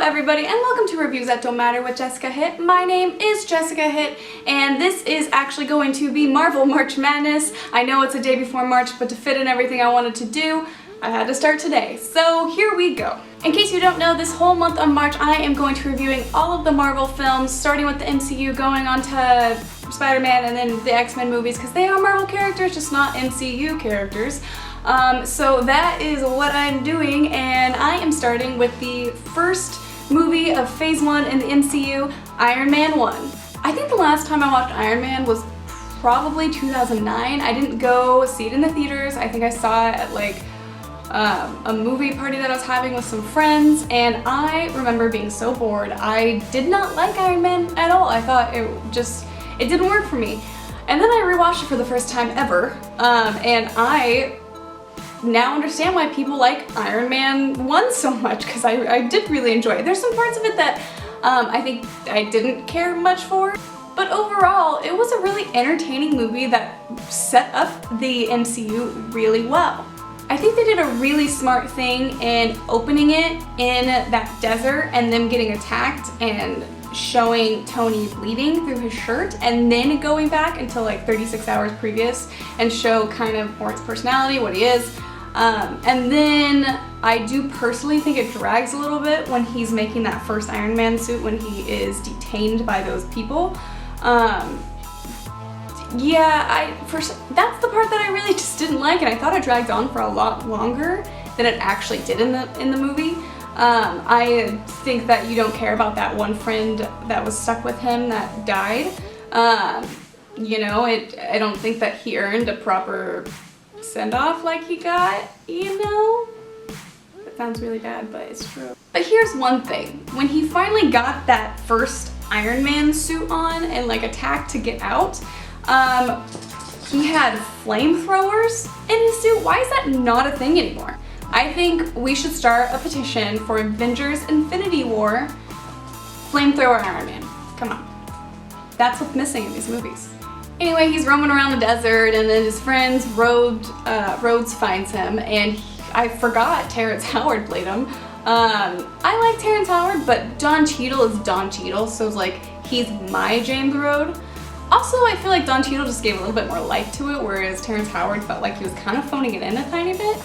everybody, and welcome to Reviews That Don't Matter with Jessica Hitt. My name is Jessica Hitt, and this is actually going to be Marvel March Madness. I know it's a day before March, but to fit in everything I wanted to do, I had to start today. So here we go. In case you don't know, this whole month of March I am going to be reviewing all of the Marvel films, starting with the MCU, going on to SpiderMan, and then the X-Men movies, because they are Marvel characters, just not MCU characters. So that is what I'm doing, and I am starting with the first movie of Phase 1 in the MCU, Iron Man 1. I think the last time I watched Iron Man was probably 2009. I didn't go see it in the theaters. I think I saw it at like a movie party that I was having with some friends, and I remember being so bored. I did not like Iron Man at all. I thought it didn't work for me. And then I rewatched it for the first time ever, and I now understand why people like Iron Man 1 so much, because I did really enjoy it. There's some parts of it that I think I didn't care much for, but overall it was a really entertaining movie that set up the MCU really well. I think they did a really smart thing in opening it in that desert and them getting attacked and showing Tony bleeding through his shirt, and then going back until like 36 hours previous and show kind of more his personality, what he is. And then I do personally think it drags a little bit when he's making that first Iron Man suit when he is detained by those people. Yeah, that's the part that I really just didn't like, and I thought it dragged on for a lot longer than it actually did in the movie. I think that you don't care about that one friend that was stuck with him that died. You know, I don't think that he earned a proper send-off like he got, you know? That sounds really bad, but it's true. But here's one thing. When he finally got that first Iron Man suit on and like attacked to get out, he had flamethrowers in his suit. Why is that not a thing anymore? I think we should start a petition for Avengers Infinity War flamethrower Iron Man. Come on. That's what's missing in these movies. Anyway, he's roaming around the desert, and then his friend Rhodes finds him, and I forgot Terrence Howard played him. I like Terrence Howard, but Don Cheadle is Don Cheadle, so it's like he's my James Rhodes. Also, I feel like Don Cheadle just gave a little bit more life to it, whereas Terrence Howard felt like he was kind of phoning it in a tiny bit.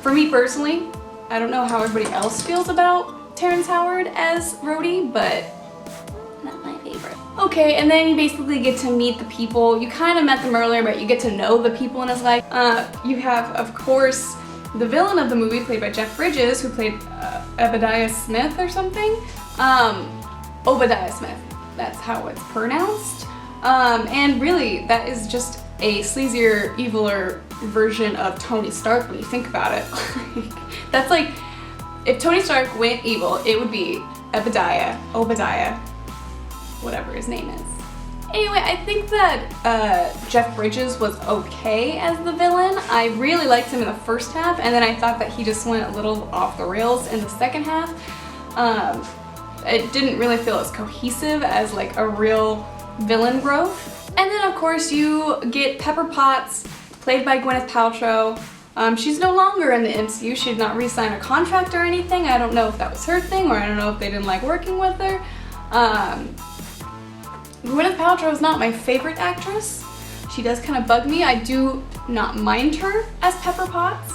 For me personally, I don't know how everybody else feels about Terrence Howard as Rhodey, but not my favorite. Okay, and then you basically get to meet the people. You kind of met them earlier, but you get to know the people in his life. You have, of course, the villain of the movie played by Jeff Bridges, who played Obadiah Smith or something. Obadiah Smith, that's how it's pronounced. And really, that is just a sleazier, eviler version of Tony Stark when you think about it. That's like, if Tony Stark went evil, it would be Obadiah, whatever his name is. Anyway, I think that Jeff Bridges was okay as the villain. I really liked him in the first half, and then I thought that he just went a little off the rails in the second half. It didn't really feel as cohesive as like a real villain growth. And then of course you get Pepper Potts, played by Gwyneth Paltrow. She's no longer in the MCU. She did not re-sign a contract or anything. I don't know if that was her thing, or I don't know if they didn't like working with her. Gwyneth Paltrow is not my favorite actress. She does kind of bug me. I do not mind her as Pepper Potts.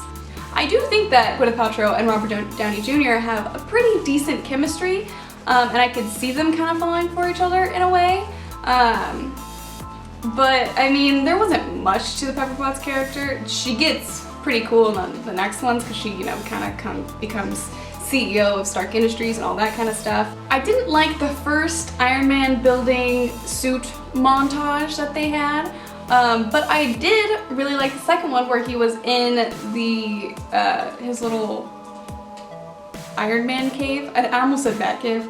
I do think that Gwyneth Paltrow and Robert Downey Jr. have a pretty decent chemistry, and I could see them kind of falling for each other in a way. But I mean, there wasn't much to the Pepper Potts character. She gets pretty cool in the next ones because she, you know, kind of becomes CEO of Stark Industries and all that kind of stuff. I didn't like the first Iron Man building suit montage that they had, but I did really like the second one where he was in the his little Iron Man cave. I almost said Batcave.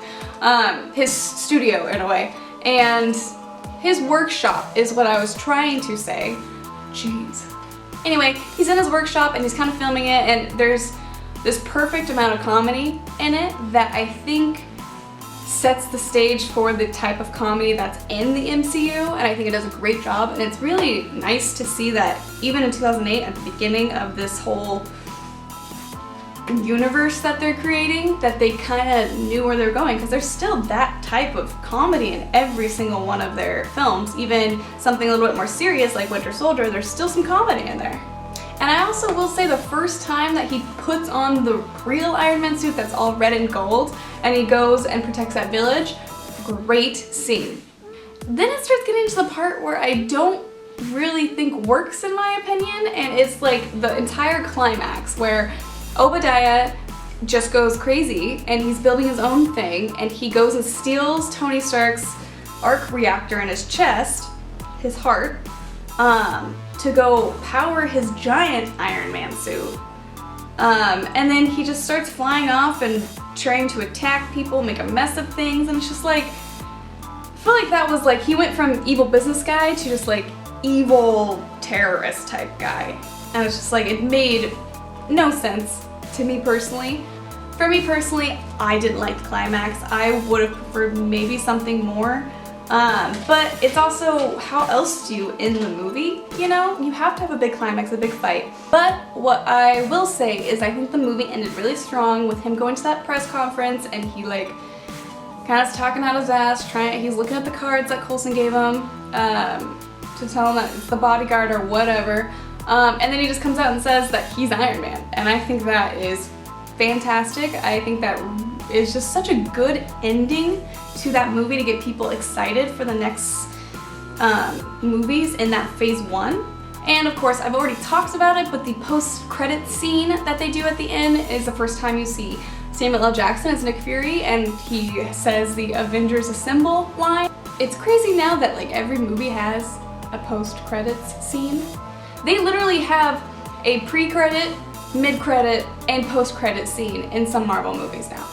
His studio in a way, and his workshop is what I was trying to say. Jeez. Anyway, he's in his workshop and he's kind of filming it, and there's this perfect amount of comedy in it that I think sets the stage for the type of comedy that's in the MCU, and I think it does a great job. And it's really nice to see that even in 2008, at the beginning of this whole universe that they're creating, that they kind of knew where they're going, because there's still that type of comedy in every single one of their films. Even something a little bit more serious like Winter Soldier, there's still some comedy in there. And I also will say the first time that he puts on the real Iron Man suit that's all red and gold and he goes and protects that village, great scene. Then it starts getting to the part where I don't really think works in my opinion, and it's like the entire climax where Obadiah just goes crazy and he's building his own thing, and he goes and steals Tony Stark's arc reactor in his chest, his heart, to go power his giant Iron Man suit. And then he just starts flying off and trying to attack people, make a mess of things, and it's just like, I feel like that was like, he went from evil business guy to just like evil terrorist type guy. And it's just like, it made no sense to me personally. For me personally, I didn't like the climax. I would have preferred maybe something more. But it's also, how else do you end the movie, you know? You have to have a big climax, a big fight. But what I will say is I think the movie ended really strong with him going to that press conference and he like kind of talking out his ass, he's looking at the cards that Coulson gave him to tell him that it's the bodyguard or whatever. And then he just comes out and says that he's Iron Man. And I think that is fantastic. I think that is just such a good ending to that movie to get people excited for the next movies in that phase 1. And of course, I've already talked about it, but the post-credit scene that they do at the end is the first time you see Samuel L. Jackson as Nick Fury, and he says the Avengers Assemble line. It's crazy now that like every movie has a post-credits scene. They literally have a pre-credit, mid-credit, and post-credit scene in some Marvel movies now.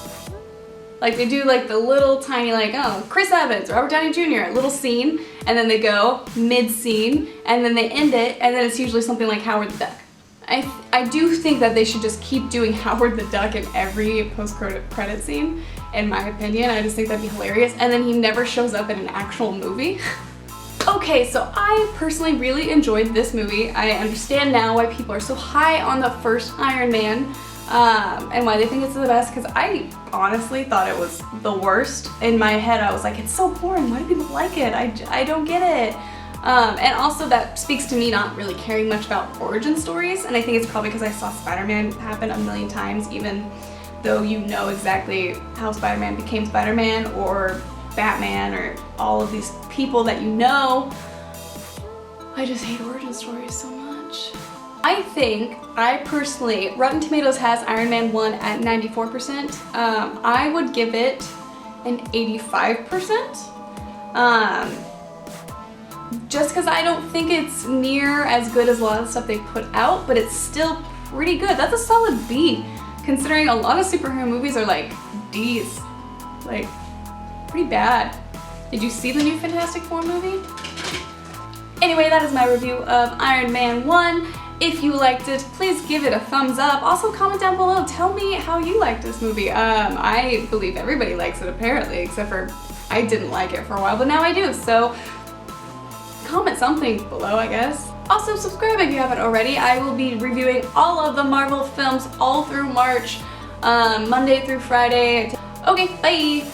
Like they do like the little tiny like, oh, Chris Evans, Robert Downey Jr., little scene, and then they go mid-scene, and then they end it, and then it's usually something like Howard the Duck. I do think that they should just keep doing Howard the Duck in every post-credit scene, in my opinion. I just think that'd be hilarious, and then he never shows up in an actual movie. Okay, so I personally really enjoyed this movie. I understand now why people are so high on the first Iron Man, and why they think it's the best, because I honestly thought it was the worst. In my head, I was like, it's so boring, why do people like it? I don't get it. And also that speaks to me not really caring much about origin stories, and I think it's probably because I saw Spider-Man happen a million times, even though you know exactly how Spider-Man became Spider-Man, or Batman, or all of these people that you know. I just hate origin stories so much. I personally, Rotten Tomatoes has Iron Man 1 at 94%. I would give it an 85%. Just because I don't think it's near as good as a lot of stuff they put out, but it's still pretty good. That's a solid B, considering a lot of superhero movies are like Ds. Like, pretty bad. Did you see the new Fantastic Four movie? Anyway, that is my review of Iron Man 1. If you liked it, please give it a thumbs up. Also, comment down below. Tell me how you liked this movie. I believe everybody likes it apparently, except for I didn't like it for a while, but now I do. So comment something below, I guess. Also, subscribe if you haven't already. I will be reviewing all of the Marvel films all through March, Monday through Friday. Okay, bye!